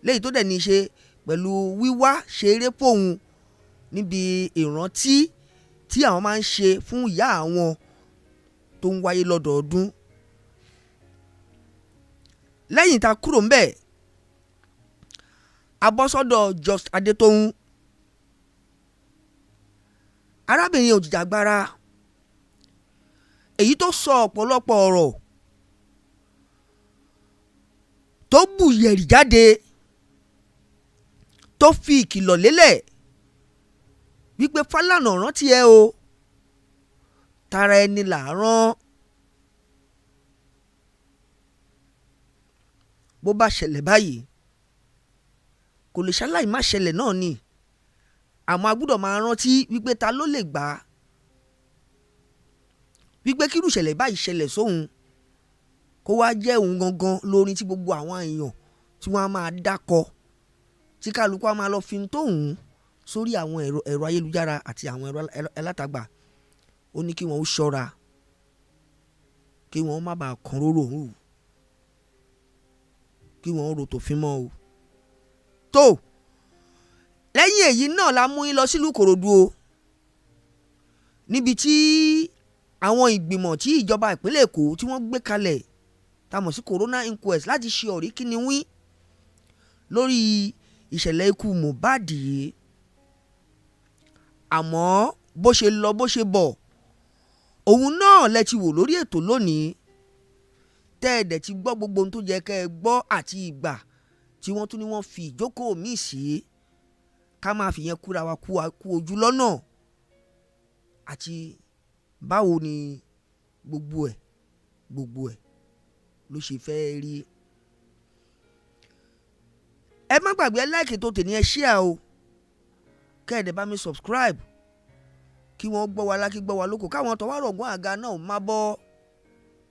Speaker 3: léyìí tó dẹ̀ ní í ṣe pẹ̀lú wíwá ṣeré fóun níbi ìrántí tí àwọn máa ń ṣe fún ìyá àwọn tó ń wáyé lọ́dọọdún. lẹ́yìn tá a kúrò ńbẹ̀ a bọ́ sọ́dọ̀ Just Adetoun arábìnrin òjìjàgbara èyí tó sọ ọ̀pọ̀lọpọ̀ ọ̀rọ̀ tó bù yẹ̀rì jáde tó fi ìkìlọ̀ lélẹ̀ wípé Fálànà rántí ẹ o tara ẹni là á rán bó bá ṣẹlẹ̀ báyìí kò lè ṣaláì má ṣẹlẹ̀ náà ni àmọ́ a gbọ́dọ̀ máa rántí wípé ta ló lè gbà á wípé kírú ìṣẹ̀lẹ̀ báyìí ṣẹlẹ̀ sóhun kó wá jẹ́ òun gangan lórin tí gbogbo àwọn èèyàn tí wọ́n á máa dákọ tí kálukú á máa lọ fi tóhun sórí àwọn ẹ̀rọ ayélujára àti àwọn ẹ̀rọ alátagbà ó ní kí wọ́n ó ṣọ́ra kí wọ́n má bàa kàn róró òun kí wọ́n ó ro tòfin mọ́ o. tó lẹ́yìn èyí náà la mú yín lọ sílùú Ìkòròdú o níbi tí àwọn ìgbìmọ̀ tí ìjọba ìpínlẹ̀ Èkó tí wọ́n gbé kalẹ̀ tá mọ̀ sí corona inquest láti ṣe ọ̀rí kíni wí lórí ìṣẹ̀lẹ̀ ikú MohBad yìí àmọ́ bó ṣe lọ bó ṣe bọ̀ òun náà lẹ ti wò lórí ètò lónìí tẹ́ ẹ dẹ̀ ti gbọ́ gbogbo ohun tó yẹ kẹ́ ẹ gbọ́ àti ìgbà tí wọ́n tún ní wọ́n fi ìjókòó míì sí ká máa fi yẹn kúra wa kú ojú lọ́nà àti báwo ni gbogbo ẹ̀ ló ṣe fẹ́ rí. ẹ má gbàgbé like tó tèmi ẹ share o kẹ́ẹ̀dẹ̀ bá mi subscribe kí wọ́n gbọ́ wa lákì gbọ́ wa lóko káwọn tó wá rọ̀gbọ́n àga náà má bọ́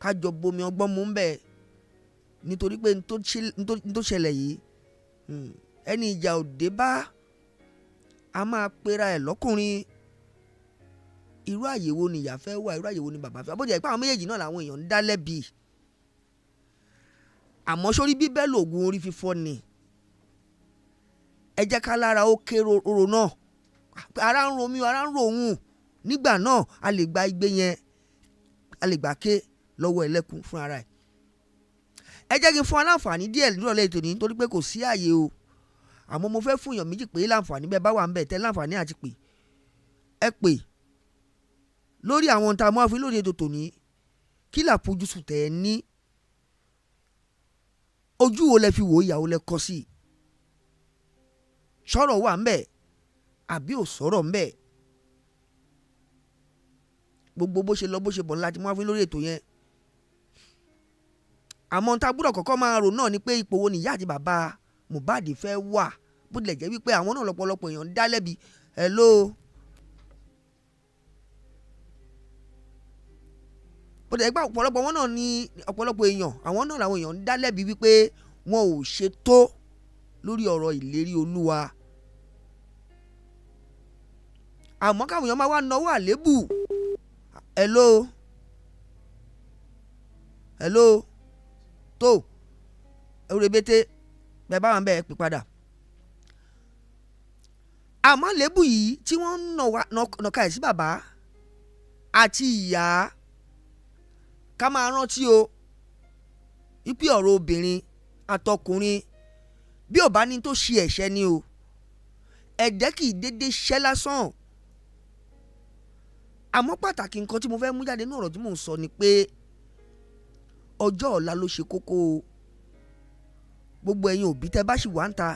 Speaker 3: kájọ bomi ọgbọ́n mú bẹ́ẹ̀ nítorí pé n tó ṣẹlẹ̀ yìí ẹni ìjà òde bá a máa pera ẹ̀ lọ́kùnrin irú àyèwò ni ìyá fẹ́ wà irú àyèwò ni bàbá fẹ́ bójú ẹ̀ pé àwọn méjèèjì náà làwọn èèyàn ń dá lẹ́bi àmọ́ sórí bíbẹ́ lògùn orí fífọ́ ni ẹ jẹ́ ká lára ó ké roro náà ara ń ro mí ara ń ro òun nígbà náà a lè gba igbe yẹn a lè gbà ké lọ́wọ́ ẹlẹ́kùn fún ara ẹ̀. ẹ jẹ́ kí n fún aláǹfààní díẹ̀ nírọ̀lẹ́ ètò ní nítorí pé kò sí àyè o àmọ́ mo fẹ́ fún èèyàn méjì pé láǹfààní bẹ́ẹ̀ bá wà ń bẹ̀ tẹ́ láǹfààní àti pè ẹ pè lórí àwọn ohun tá a mọ́ àfi lórí ètò tòní kí làfojúsùn tẹ̀ ẹ́ ní ojú wo lẹ fi wò ìyàwó lẹ kọ sí sọ̀rọ̀ wà ń bẹ̀ àbí ò sọ̀rọ̀ ń bẹ̀ gbogbo bó ṣe lọ bó ṣe bọ̀ láti mú wá fún lórí ètò yẹn. Àmọ́ tá a gbọ́dọ̀ kọ́kọ́ máa rò náà ni pé ipò wo ni ìyá àti bàbá Mohbad fẹ́ wà, bó tilẹ̀ jẹ́ wípé àwọn náà lọ́pọ̀lọpọ̀ èèyàn ń dá lẹ́bi. Hello. Bó tilẹ̀ gbà ọ̀pọ̀lọpọ̀ wọn náà ni ọ̀pọ̀lọpọ̀ èèyàn àwọn náà làwọn èèyàn ń dá lẹ́bi wípé wọn ò ṣe tó lórí ọ̀rọ̀ ìlérí Olúwa. Àmọ́ káwọn èèyàn máa wá náwó àlébù. Hello. Hello. Tó ewúrẹ́bẹ́tẹ́ bẹ́ẹ̀ bá wà ń bẹ́ẹ̀ pè padà. Àmọ́ àlébù yìí tí wọ́n ń nàka ẹ̀ sí bàbá àti ìyá, ká máa rántí o wípé ọ̀rọ̀ obìnrin àtọkùnrin bí ò bá ní tó ṣe ẹ̀ṣẹ̀ ni o, ẹ̀dẹ́ kì í dédé ṣẹ́ lásán. Àmọ́ pàtàkì nǹkan tí mo fẹ́ mú jáde ní ọ̀rọ̀ tí mò ń sọ ni pé ọjọ́ ọ̀la ló ṣe kókó o. Gbogbo ẹ̀yin òbí tẹ́ bá sì wá ń ta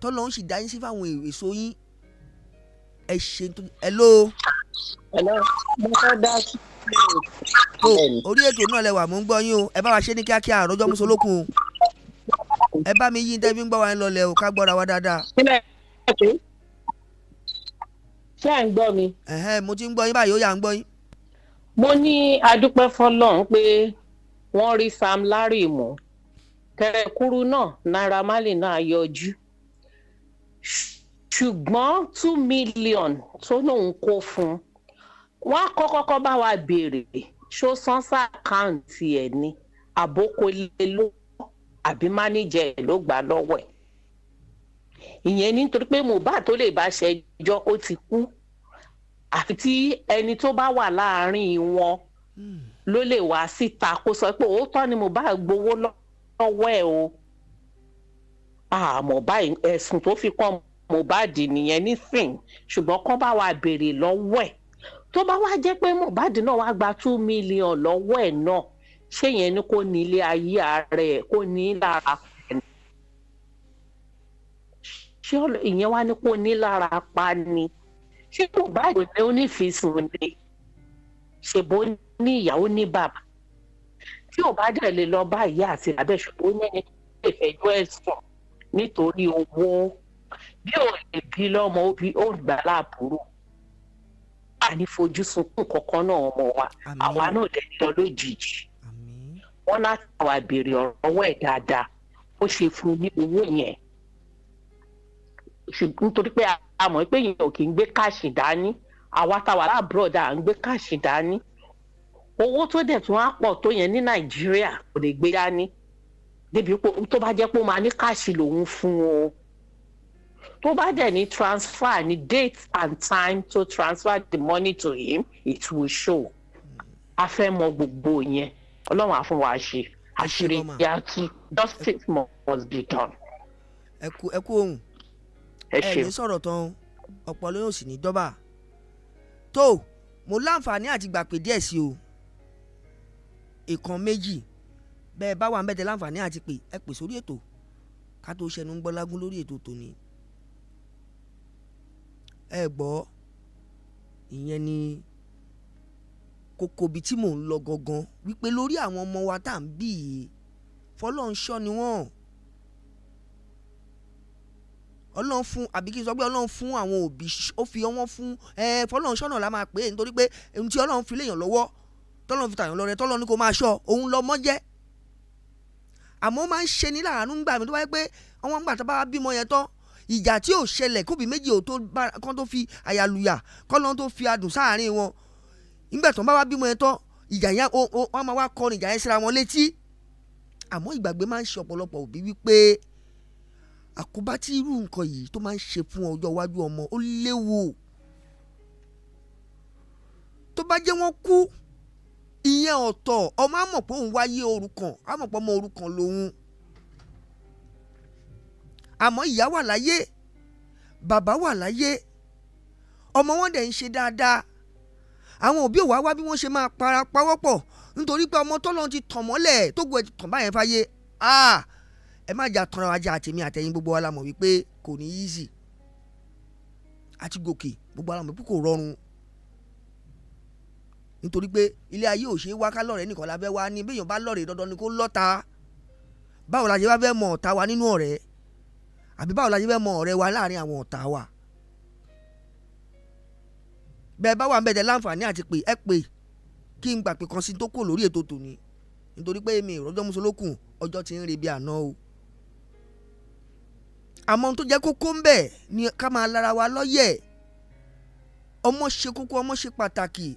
Speaker 3: tọ́lọ́ ń sì dá yín sí fáwọn èso yín ẹ ṣe tó. Hello.
Speaker 12: Mo fẹ́ dá sí
Speaker 3: tó orí ètò náà lẹ́wà mò ń gbọ́ yín o, ẹ bá wa ṣe ní kíákíá àròjọ́ mùsùlùkùn o. Ẹ bá mi yí tẹ́ fi ń gbọ́ wa ń lọlẹ̀ o ká gbọ́ra wa dáadáa.
Speaker 12: Ṣé à ń gbọ́ mi?
Speaker 3: Mo ti ń gbọ́ yín báyìí ó yá ń gbọ́ yín.
Speaker 12: Mo ní adúpẹ́ fọlọ́run pé wọ́n rí Sam Larry mú. Kẹrẹkúrú náà Naira Marley náà yọjú. Ṣùgbọ́n 2 million tó lóun kó fún wọn kọ́kọ́ bá wa béèrè ṣó san sáàkáǹtì ẹ̀ ní àbókò lé ló àbí mánéjẹ ẹ̀ ló gbà lọ́wọ́ ẹ̀. Ìyẹn nítorí pé Mohbad tó lè bá ṣẹjọ́ ó ti kú, àfi tí ẹni tó bá wà láàárín wọn ló lè wá síta kó sọ pé òótọ́ ni Mohbad gbowó lọ́wọ́ ẹ̀ o. Mohbad ẹ̀sùn tó fi kàn Mohbad nìyẹn nísìn, ṣùgbọ́n kán bá wa béèrè lọ́wọ́ ẹ̀. Tó bá wá jẹ́ pé Mohbad náà wá gba 2 million lọ́wọ́ ẹ̀ náà, ṣé yẹn ni kò ní ilé ayé ààrẹ ẹ̀ kò ní lára ẹ̀? Ṣé ìyẹn wá ní kò ní lára pa ni? Ṣé Mohbad ní onífìsùn ni? Ṣèbó ní ìyàwó ní bàbá. Tí ò bá dẹ̀ lè lọ bá ìyá àti bàbá ṣùgbọ́n ní ẹni tó lè fẹjọ́ ẹ̀sùn nítorí owó. Bí ò lè bí lọ́mọ ó gbà láàbúrò. Àní fojú sunkún kankan náà ọmọ wa. Àwa náà dẹ̀ lọ lójijì. Wọ́n láti wá béèrè ọ̀rọ̀ ẹ̀ dáadáa. Ó ṣe fún un ní owó yẹn. Nítorí pé a mọ̀ pé yẹn ò kì í gbé káàṣì dání. Àwa táwa láàbúrọ̀dá à ń gbé káàṣì dání. Owó tó dẹ̀ tún á pọ̀ tó yẹn ní Nàìjíríà kò lè gbé dání. Débi pé tó bá jẹ́ pé ó máa ní káàṣì lòun fún o. Tó bá dẹ̀ ní transfer ní date and time to transfer the money to him, it will show. A fẹ́ mọ gbogbo yẹn. Ọlọ́run á fún wa ṣe. Àṣírí yàtú. Justice must be done.
Speaker 3: Ẹ kú ohun.
Speaker 12: Ẹ ṣe.
Speaker 3: Ní sọ̀rọ̀ tán ọ̀pọ̀ ló yóò sì ní dọ́bà. Tó mo láǹfààní àti gbà pé díẹ̀ sí o. Ìkan méjì bẹ́ẹ̀ bá wà ń bẹ̀tẹ̀ láǹfààní àti pé ẹ pè sórí ètò ká tó ṣẹnu ń gbọ́lágún lórí ètò tòní. Ẹ gbọ́ ìyẹn ni kókó bí tí mò ń lọ gangan wípé lórí àwọn ọmọ wa tá à ń bí yìí fọlọ́run ṣọ́ ni wọ́n. Ọlọ́run fún àbí kí n sọ pé Ọlọ́run fún àwọn òbí ó fi ọwọ́n fún fọlọ́run ṣọ́nà la máa pè é nítorí pé ohun tí Ọlọ́run fi léèyàn lọ́wọ́ tọ́lọ́run fi tàyàn lọ́rẹ tọ́lọ́run ní kó máa ṣọ́ òun lọ́mọ jẹ́. Àmọ́ ó máa ń ṣe ní láàánú gbà mí tó bá yẹ pé àwọn gbà tó bá bímọ yẹn tán ìjà tí ò ṣẹlẹ̀ kóbi méjì ò tó kán tó fi àyàlùyà kọ́lọ́n tó fi adùn sáàárín wọn nígbà tó ń bá wá bímọ yẹn tán ìjà yẹn wọ́n máa wá kọrin ìjà yẹn síra wọn létí. Àmọ́ ìgbàgbé máa ń ṣe ọ̀pọ̀lọpọ̀ òbí wípé àkóbá tí irú nǹkan yìí tó máa ń ṣe fún ọjọ́ iwájú ọmọ ó léwu. Tó bá jẹ́ wọ́n kú ìyẹn ọ̀tọ̀ ọmọ á mọ̀ pé òun wáyé òrukàn á mọ̀ pé ọmọ òrukàn lòun. Àmọ́ ìyá wà láyé bàbá wà láyé ọmọ wọn dẹ̀ ń ṣe dáadáa. Àwọn òbí ò wá bí wọ́n ṣe máa pawọ́pọ̀ nítorí pé ọmọ tọ́lọ́run ti tàn mọ́lẹ̀ tó gbọ́ ẹ ti tàn báyẹn fáyé. Ẹ má jà tanra wájà àtẹ̀mí àtẹ̀yìn gbogbo wa la mọ̀ wípé kò ní easy àti gòkè gbogbo wa la mọ̀ wípé kò rọrùn. nítorí pé ilé ayé ò ṣe é wá ká lọ́rẹ̀ẹ́ nìkan la fẹ́ wá ní béèyàn bá lọ́rẹ̀ẹ́ dandan ni kó lọ́ta. Báwo la ṣe bá fẹ́ mọ ọ̀tá wa nínú ọ̀rẹ́ àbí báwo la ṣe fẹ́ mọ ọ̀rẹ́ wa láàrin àwọn ọ̀tá wa. Bẹ́ẹ̀ bá wà ń bẹ̀tẹ̀ láǹfààní àti pé ẹ pé kí n gbà pé kan sí tó kò lórí ètò tòní nítorí pé èmi ìrọ́jọ́ musolókùn ọjọ́ ti ń re bí àná o. Àmọ́ ohun tó jẹ́ kókó ń bẹ̀ ni ká máa lára wa lọ́yẹ̀. Ọmọ ṣe kókó, ọmọ ṣe pàtàkì.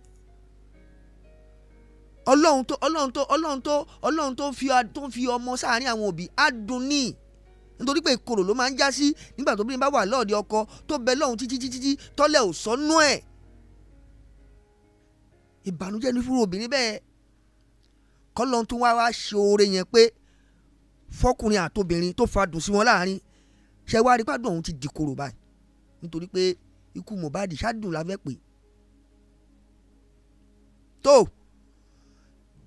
Speaker 3: Ọlọ́run tó fi ọmọ sáàárín àwọn òbí á dùn ní nítorí pé ìkorò ló máa ń já sí nígbà tó bí bá wà lọ́ọ̀dẹ ọkọ tó bẹ lọ́hùn títí tọ́lẹ̀ ò sọ́nú ẹ̀. Ìbànújẹ́ ní fún obìnrin bẹ́ẹ̀. Kọ́lọ́n tó wá ṣe oore yẹn pé fọkùnrin àtobìnrin tó fa dùn sí wọn láàárín ṣe wá rí pàdùn ọ̀hún ti di korò báyìí nítorí pé ikú Mohbad ṣáàdùn la fẹ́ pè. Tó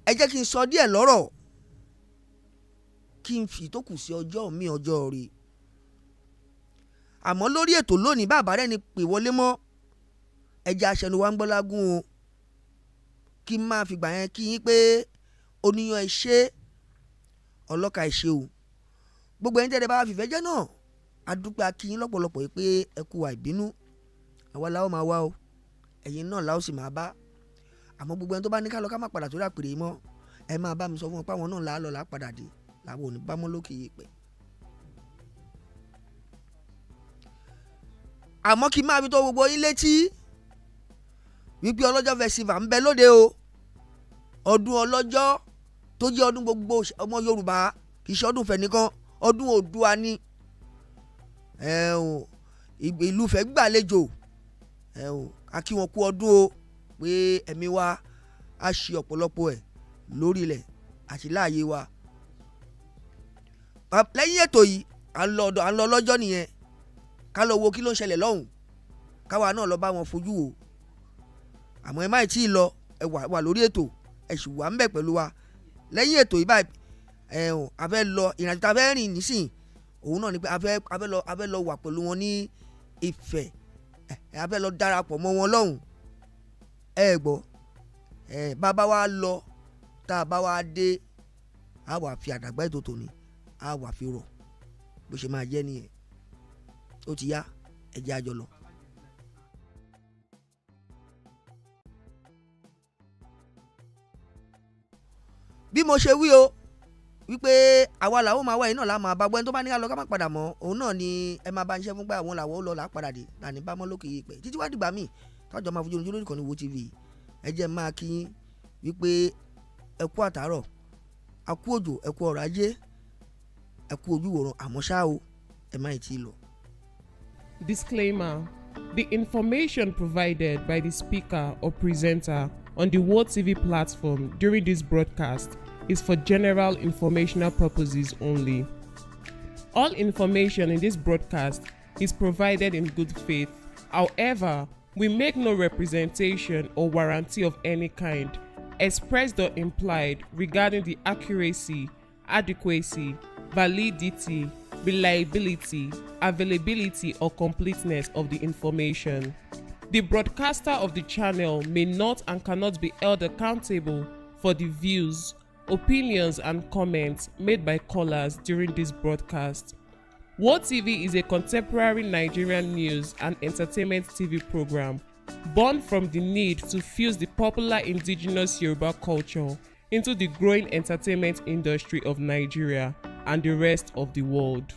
Speaker 3: ẹ jẹ́ kí n sọ díẹ̀ lọ́rọ̀ kí n fi tó kù sí ọjọ́ mi ọjọ́ rí. Àmọ́ lórí ètò lónìí bàbá rẹ̀ ni pè wọlé mọ́ ẹja aṣẹnu wa ń gbọ́ lágún o. Kí n máa fìgbà yẹn kí yín pé oníyan ẹ ṣe ọlọ́ka ẹ ṣe o. Gbogbo ẹni tẹ́lẹ̀ bá fìfẹ́ jẹ́ náà adúpẹ́ akíyín lọ́pọ̀lọpọ̀ yìí pé ẹ kú àìbínú. Àwa la ó máa wá o ẹ̀yin náà la ó sì máa bá. Àmọ́ gbogbo ẹni tó bá ní ká lọ ká má padà sórí àpèrè mọ́ ẹ máa bá mi sọ fún wọn pé àwọn náà là á lọ là á padà dé làwọn ò ní bá mọ́ lókè yìí pẹ́. Àmọ́ kí n máa fi tó gbogbo yín létí wípé ọlọ́jọ́ festival ń bẹ lóde o. Ọdún ọlọ́jọ́ tó jẹ́ ọdún gbogbo ọmọ Yorùbá kì í ṣe ọdún fẹ̀nìkan ọdún Oòduà ni. Ìlú fẹ́ gbàlejò a kí wọn kú ọdún o pé ẹ̀mí wa á ṣe ọ̀pọ̀lọpọ̀ ẹ̀ lórí ilẹ̀ àti láàyè wa. Lẹ́yìn ètò yìí à ń lọ lọ́jọ́ nìyẹn ká lọ wo kí ló ń ṣẹlẹ̀ lọ́hùn káwa náà lọ bá wọn fojú wò. Àmọ́ ẹ má tí ì lọ ẹ wà lórí ètò ẹ sì wà ń bẹ̀ pẹ̀lú wa. Lẹ́yìn ètò yìí báyìí a fẹ́ lọ ìrìnàjò tá a fẹ́ rìn nísìn òun náà ni pé a fẹ́ lọ wà pẹ̀lú wọn ní Ifẹ̀ a fẹ́ lọ darapọ̀ mọ́ wọn lọ́hùn. Ẹ gbọ́ bàbá wa lọ tá a bá wa dé a wà fi àdàgbà ètò tòní a wà fi rọ̀ bó ṣe máa jẹ́ nìyẹn. Ó ti yá ẹ jẹ́ a jọ lọ. Bí mo ṣe wí o wípé àwa làwọn máa wá yìí náà la máa bá gbẹ́ni tó bá ní ká lọ ká má padà mọ́ òun náà ni ẹ máa bá ń ṣe fún pé àwọn làwọn ó lọ là á padà dé làní bá mọ́ lókè yìí pẹ́ títí wá dìgbà míì tájọ máa fojú ojú lórí ìkànnì Wo TV. Ẹ jẹ́ máa kí yín wípé ẹ kú àtàárọ̀ a kú òjò ẹ kú ọrọ̀ ajé ẹ kú ojú wòran àmọ́ ṣá o ẹ má ì tí ì lọ.
Speaker 2: Disclaimer: the information provided by the speaker or presenter on the Wo TV platform during this broadcast is for general informational purposes only. All information in this broadcast is provided in good faith. However, we make no representation or warranty of any kind, expressed or implied, regarding the accuracy, adequacy, validity, reliability, availability, or completeness of the information. The broadcaster of the channel may not and cannot be held accountable for the views, opinions, and comments made by callers during this broadcast. Wo TV is a contemporary Nigerian news and entertainment TV program born from the need to fuse the popular indigenous Yoruba culture into the growing entertainment industry of Nigeria and the rest of the world.